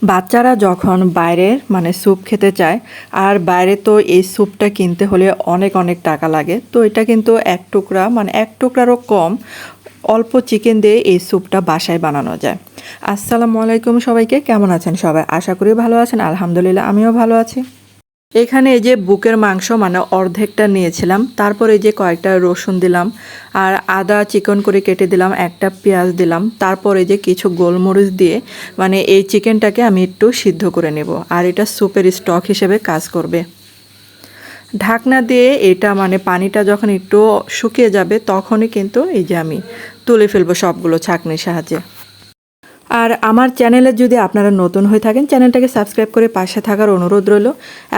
বাচ্চারা যখন বাইরের স্যুপ খেতে চায়, আর বাইরে তো এই স্যুপটা কিনতে হলে অনেক অনেক টাকা লাগে। তো এটা কিন্তু এক টুকরা এক টুকরারও কম অল্প চিকেন দিয়ে এই স্যুপটা বাসায় বানানো যায়। আসসালামু আলাইকুম সবাইকে, কেমন আছেন সবাই? আশা করি ভালো আছেন। আলহামদুলিল্লাহ, আমিও ভালো আছি। এখানে এই যে বুকের মাংস অর্ধেকটা নিয়েছিলাম, তারপর এই যে কয়েকটা রসুন দিলাম, আর আদা চিকন করে কেটে দিলাম, একটা পেঁয়াজ দিলাম, তারপর এই যে কিছু গোলমরিচ দিয়ে এই চিকেনটাকে আমি একটু সিদ্ধ করে নেব, আর এটা স্যুপের স্টক হিসেবে কাজ করবে। ঢাকনা দিয়ে এটা পানিটা যখন একটু শুকিয়ে যাবে তখনই কিন্তু এই যে আমি তুলে ফেলবো সবগুলো ছাঁকনির সাহায্যে। আর আমার চ্যানেলে যদি আপনারা নতুন হয়ে থাকেন, চ্যানেলটাকে সাবস্ক্রাইব করে পাশে থাকার অনুরোধ রইল।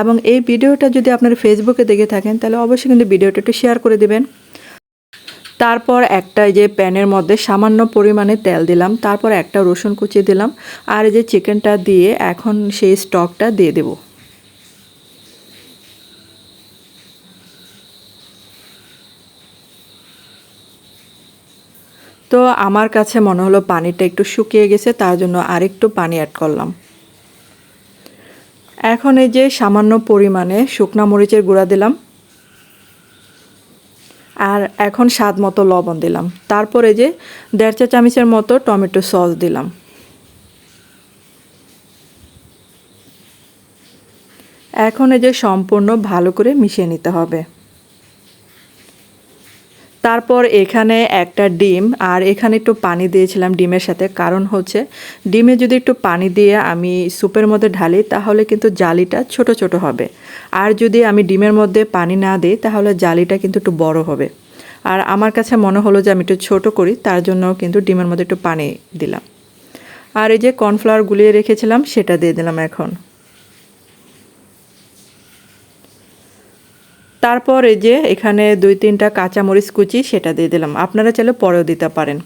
এবং এই ভিডিওটা যদি আপনারা ফেসবুকে দেখে থাকেন তাহলে অবশ্যই কিন্তু ভিডিওটা একটু শেয়ার করে দেবেন। তারপর একটা যে প্যানের মধ্যে সামান্য পরিমাণে তেল দিলাম, তারপর একটা রসুন কুচি দিলাম, আর এই যে চিকেনটা দিয়ে এখন সেই স্টকটা দিয়ে দেব। তো আমার কাছে মনে হলো পানিটা একটু শুকিয়ে গেছে, তার জন্য আরেকটু পানি অ্যাড করলাম। এখন এই যে সামান্য পরিমাণে শুকনা মরিচের গুঁড়া দিলাম, আর এখন স্বাদ মতো লবণ দিলাম। তারপরে যে 1.5 চা চামচের মতো টমেটো সস দিলাম। এখন এই যে সম্পূর্ণ ভালো করে মিশিয়ে নিতে হবে। তারপর এখানে একটা ডিম, আর এখানে একটু পানি দিয়েছিলাম ডিমের সাথে, কারণ হচ্ছে ডিমে যদি একটু পানি দিয়ে আমি স্যুপের মধ্যে ঢালি তাহলে কিন্তু জালিটা ছোট ছোট হবে, আর যদি আমি ডিমের মধ্যে পানি না দিই তাহলে জালিটা কিন্তু একটু বড় হবে। আর আমার কাছে মনে হলো যে আমি একটু ছোট করি, তার জন্য কিন্তু ডিমের মধ্যে একটু পানি দিলাম। আর এই যে কর্নফ্লাওয়ার গুলিয়ে রেখেছিলাম সেটা দিয়ে দিলাম এখন। তারপর এই যে এখানে 2-3টা কাঁচামরিচ কুচি সেটা দিয়ে দিলাম, আপনারা চাইলে পরেও দিতে পারেন।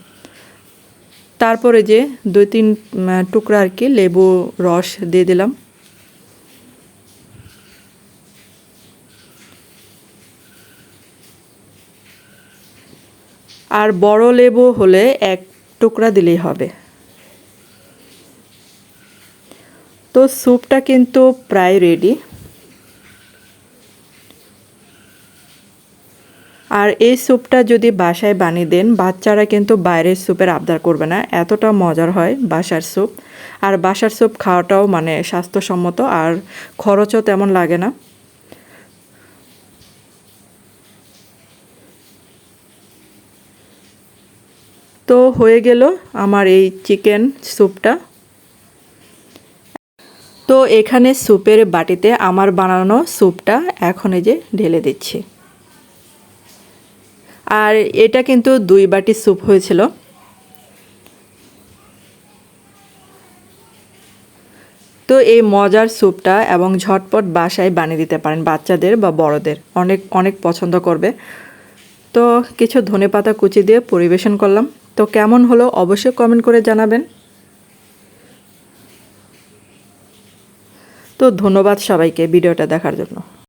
তারপরে যে 2-3 টুকরা আর কি লেবু রস দিয়ে দিলাম। আর বড় লেবু হলে 1 টুকরা দিলেই হবে। তো স্যুপটা কিন্তু প্রায় রেডি। আর এই স্যুপটা যদি বাসায় বানিয়ে দেন, বাচ্চারা কিন্তু বাইরের স্যুপের আবদার করবে না, এতটা মজার হয় বাসার স্যুপ। আর বাসার স্যুপ খাওয়াটাও স্বাস্থ্যসম্মত, আর খরচও তেমন লাগে না। তো হয়ে গেল আমার এই চিকেন স্যুপটা। তো এখানে স্যুপের বাটিতে আমার বানানো স্যুপটা এখন এই যে ঢেলে দিচ্ছি। আর এটা কিন্তু 2 বাটি স্যুপ হয়েছিল। তো এই মজার স্যুপটা এবং ঝটপট বাসায় বানিয়ে দিতে পারেন বাচ্চাদের বা বড়দের, অনেক অনেক পছন্দ করবে। তো কিছু ধনেপাতা কুচি দিয়ে পরিবেশন করলাম। তো কেমন হলো অবশ্যই কমেন্ট করে জানাবেন। তো ধন্যবাদ সবাইকে ভিডিওটা দেখার জন্য।